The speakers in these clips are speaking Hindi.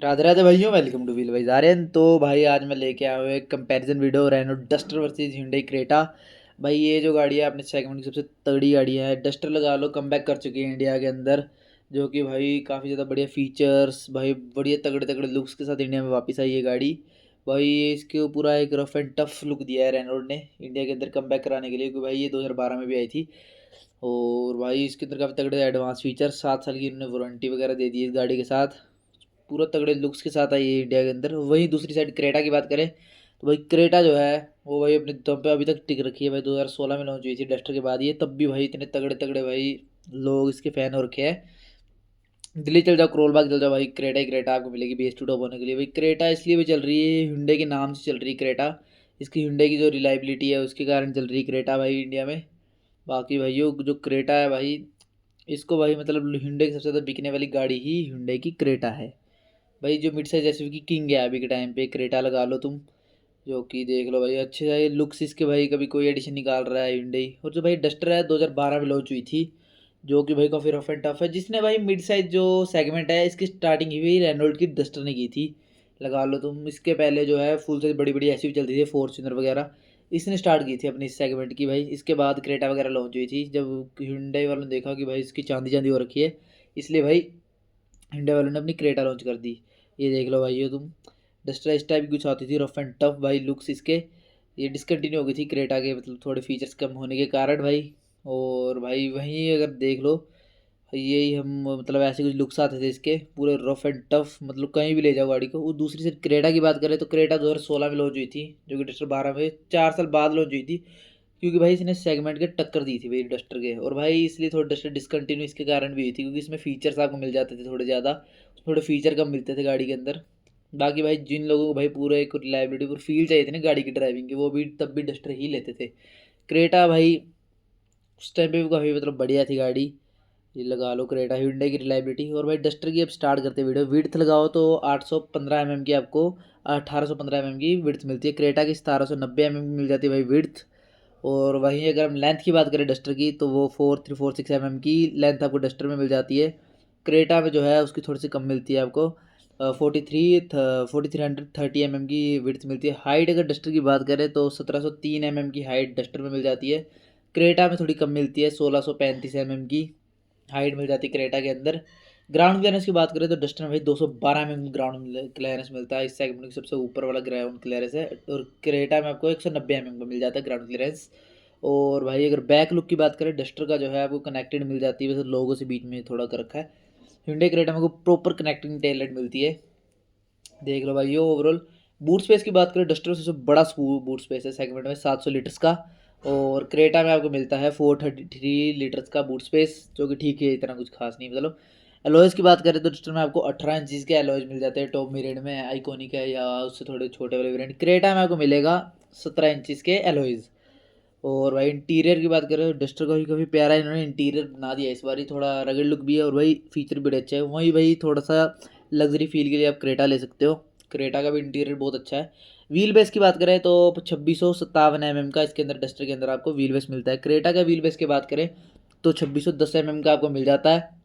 राधे राधे भाइयों, वेलकम टू व्हील भाई आर्यन। तो भाई आज मैं लेके आया हूँ एक comparison video Renault Duster versus hyundai Creta. भाई ये जो गाड़ी है अपने सेगमेंट की सबसे तगड़ी गाड़ी है। डस्टर लगा लो कमबैक कर चुकी है इंडिया के अंदर, जो कि भाई काफ़ी ज़्यादा बढ़िया फीचर्स, भाई बढ़िया तगड़े तगड़े लुक्स के साथ इंडिया में वापस आई ये गाड़ी। भाई इसके पूरा एक रफ एंड टफ लुक दिया है रेनॉल्ट ने इंडिया के अंदर कमबैक कराने के लिए, क्योंकि भाई ये 2012 में भी आई थी। और भाई इसके अंदर काफ़ी तगड़े एडवांस फीचर, 7 साल की इन्होंने वारंटी वगैरह दे दी है इस गाड़ी के साथ। पूरा तगड़े लुक्स के साथ आई है इंडिया के अंदर। वहीं दूसरी साइड क्रेटा की बात करें तो भाई क्रेटा जो है वो भाई अपने दम पे अभी तक टिक रखी है। भाई 2016 में लॉन्च हुई थी डस्टर के बाद ये, तब भी भाई इतने तगड़े तगड़े भाई लोग इसके फ़ैन हो रखे हैं। दिल्ली चल जाओ, करोल बाग चल जाओ, भाई क्रेटा ही क्रेटा आपको मिलेगी बेस टू टॉप होने के लिए। भाई क्रेटा इसलिए भी चल रही है, hyundai के नाम से चल रही है क्रेटा। इसकी hyundai की जो रिलायबिलिटी है उसके कारण चल रही है क्रेटा भाई इंडिया में। बाकी भाइयों जो क्रेटा है भाई, इसको भाई मतलब hyundai की सबसे ज़्यादा बिकने वाली गाड़ी ही hyundai की क्रेटा है। भाई जो मिड साइज एसयूवी की किंग है अभी के टाइम पे, क्रेटा लगा लो तुम, जो कि देख लो भाई अच्छे है लुक्स इसके। भाई कभी कोई एडिशन निकाल रहा है hyundai। और जो भाई डस्टर है 2012 में लॉन्च हुई थी, जो कि भाई काफ़ी रफ एंड टफ है। जिसने भाई मिड साइज जो सेगमेंट है इसकी स्टार्टिंग ही हुई रेनॉल्ट की डस्टर ने की थी, लगा लो तुम। इसके पहले जो है फुल साइज बड़ी बड़ी एसयूवी चलती थी, फॉर्च्यूनर वगैरह, इसने स्टार्ट की थी अपनी इस सेगमेंट की। भाई इसके बाद क्रेटा वगैरह लॉन्च हुई थी, जब hyundai वालों ने देखा कि भाई इसकी चांदी चांदी हो रखी है, इसलिए भाई hyundai वालों ने अपनी क्रेटा लॉन्च कर दी। ये देख लो भाई, ये तुम डस्टर इस टाइप की कुछ आती थी रफ एंड टफ भाई लुक्स इसके। ये डिसकंटिन्यू हो गई थी क्रेटा के, मतलब थोड़े फीचर्स कम होने के कारण भाई। और भाई वहीं अगर देख लो, यही हम मतलब ऐसे कुछ लुक्स आते थे इसके पूरे रफ एंड टफ, मतलब कहीं भी ले जाओ गाड़ी को। वो दूसरी साइड क्रेटा की बात करें तो क्रेटा 2016 में लॉन्च हुई थी, जो कि डस्टर 12 में 4 साल बाद लॉन्च हुई थी, क्योंकि भाई इसने सेगमेंट के टक्कर दी थी भाई डस्टर के। और भाई इसलिए थोड़ा डस्टर डिसकंटिन्यू इसके कारण भी हुई थी, क्योंकि इसमें फीचर्स आपको मिल जाते थे थोड़े ज़्यादा, थोड़े फीचर कम मिलते थे गाड़ी के अंदर। बाकी भाई जिन लोगों को भाई पूरा एक रिलायबिलिटी पूरी फील चाहिए थी ना गाड़ी की ड्राइविंग की, वो भी तब भी डस्टर ही लेते थे। क्रेटा भाई उस टाइम पे भी काफ़ी मतलब बढ़िया थी गाड़ी। ये लगा लो क्रेटा hyundai की रिलायबिलिटी। और भाई डस्टर की अब स्टार्ट करते वीडियो, विड्थ लगाओ तो 815 mm की आपको, 1815 mm की विड्थ मिलती है। क्रेटा की 1790 mm की मिल जाती है भाई विड्थ। और वहीं अगर हम लेंथ की बात करें डस्टर की, तो वो 4346 की लेंथ आपको डस्टर में मिल जाती है। क्रेटा में जो है उसकी थोड़ी सी कम मिलती है आपको, 4330 की विड्थ मिलती है। हाइट अगर डस्टर की बात करें तो 1703 की हाइट डस्टर में मिल जाती है। क्रेटा में थोड़ी कम मिलती है, 1635 की हाइट मिल जाती है क्रेटा के अंदर। ग्राउंड क्लियरेंस की बात करें तो डस्टर में भाई 212 ग्राउंड क्लियरेंस मिलता है, इस सेगमेंट की सबसे ऊपर वाला ग्राउंड क्लियरेंस है। और क्रेटा में आपको 190 का मिल जाता है ग्राउंड क्लियरेंस। और भाई अगर बैक लुक की बात करें, डस्टर का जो है आपको कनेक्टेड मिल जाती है, वैसे लोगों से बीच में थोड़ा कर रखा है। hyundai क्रेटा में को प्रॉपर कनेक्टिंग टेल लाइट मिलती है। देख लो भाई ये ओवरऑल बूट स्पेस की बात करें, डस्टर सबसे बड़ा बूट स्पेस है सेगमेंट में, 700 लीटर्स का। और क्रेटा में आपको मिलता है 433 लीटर्स का बूट स्पेस, जो कि ठीक है, इतना कुछ खास नहीं मतलब। एलॉयज़ की बात करें तो डस्टर में आपको 18 इंचज़ के एलॉयज़ मिल जाते हैं, टॉप वेरिएंट में आइकॉनिक है या उससे थोड़े छोटे वाले वेरिएंट। क्रेटा में आपको मिलेगा 17 इंचज़ के एलॉयज़। और भाई इंटीरियर की बात करें तो डस्टर का भी काफ़ी प्यारा इन्होंने इंटीरियर बना दिया है इस बार, थोड़ा रगड़ लुक भी है और भाई फीचर भी बड़े अच्छे हैं। वहीं भाई थोड़ा सा लग्जरी फील के लिए आप क्रेटा ले सकते हो, क्रेटा का भी इंटीरियर बहुत अच्छा है। व्हील बेस की बात करें तो 2657 का इसके अंदर डस्टर के अंदर आपको व्हील बेस मिलता है। क्रेटा का व्हील बेस की बात करें तो 2610 का आपको मिल जाता है।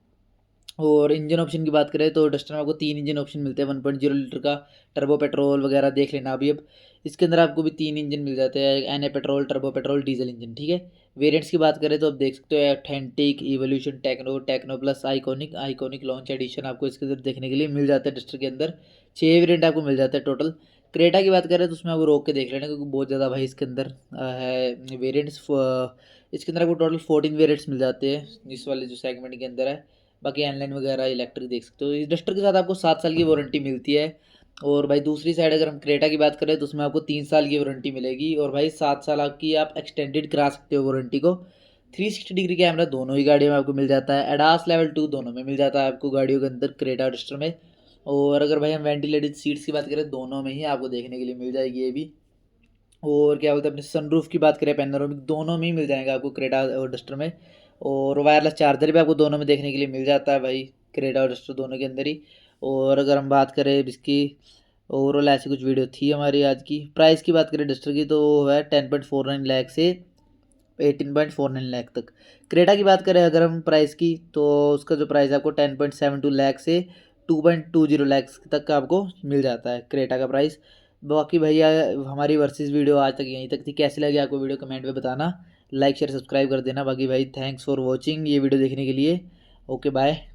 और इंजन ऑप्शन की बात करें तो डस्टर में आपको 3 इंजन ऑप्शन मिलते हैं, 1.0 लीटर का टर्बो पेट्रोल वगैरह देख लेना अभी। अब इसके अंदर आपको भी 3 इंजन मिल जाते हैं, N A petrol, turbo petrol, diesel engine, ठीक है। वेरिएंट्स की बात करें तो आप देख सकते हो authentic, evolution, techno, techno plus, iconic, iconic launch edition आपको इसके अंदर देखने के लिए मिल जाता है। डस्टर के अंदर 6 वेरियंट आपको मिल जाता है टोटल। क्रेटा की बात करें तो उसमें आपको रोक के देख लेना, क्योंकि बहुत ज़्यादा भाई इसके अंदर है वेरियंट्स। इसके अंदर आपको टोटल 14 वेरियंट्स मिल जाते हैं इस वाले जो सेगमेंट के अंदर है। बाकी ऑनलाइन वगैरह इलेक्ट्रिक देख सकते हो। इस डस्टर के साथ आपको 7 साल की वारंटी मिलती है। और भाई दूसरी साइड अगर हम क्रेटा की बात करें तो उसमें आपको 3 साल की वारंटी मिलेगी, और भाई 7 साल आपकी आप एक्सटेंडेड करा सकते हो वारंटी को। 360 डिग्री कैमरा दोनों ही गाड़ियों में आपको मिल जाता है, एडास लेवल 2 दोनों में मिल जाता है आपको गाड़ियों के अंदर, क्रेटा डस्टर में। और अगर भाई हम वेंटिलेटेड सीट्स की बात करें, दोनों में ही आपको देखने के लिए मिल जाएगी ये भी। और क्या बोलते हैं अपने सनरूफ की बात करें, पैनोरामिक, दोनों में ही मिल जाएगा आपको क्रेटा और डस्टर में। और वायरलेस चार्जर भी आपको दोनों में देखने के लिए मिल जाता है भाई, क्रेटा और डस्टर दोनों के अंदर ही। और अगर हम बात करें इसकी ओवरऑल, ऐसी कुछ वीडियो थी हमारी आज की। प्राइस की बात करें डस्टर की तो वो है 10.49 लाख से 18.49 लाख तक। क्रेटा की बात करें अगर हम प्राइस की, तो उसका जो प्राइस है आपको 10.72 लाख से 2.20 लैक्स तक का आपको मिल जाता है क्रेटा का प्राइस। बाकी भैया हमारी वर्सेस वीडियो आज तक यहीं तक थी। कैसी लगी आपको वीडियो कमेंट में बताना, लाइक शेयर सब्सक्राइब कर देना। बाकी भाई थैंक्स फॉर वॉचिंग ये वीडियो देखने के लिए। Okay bye.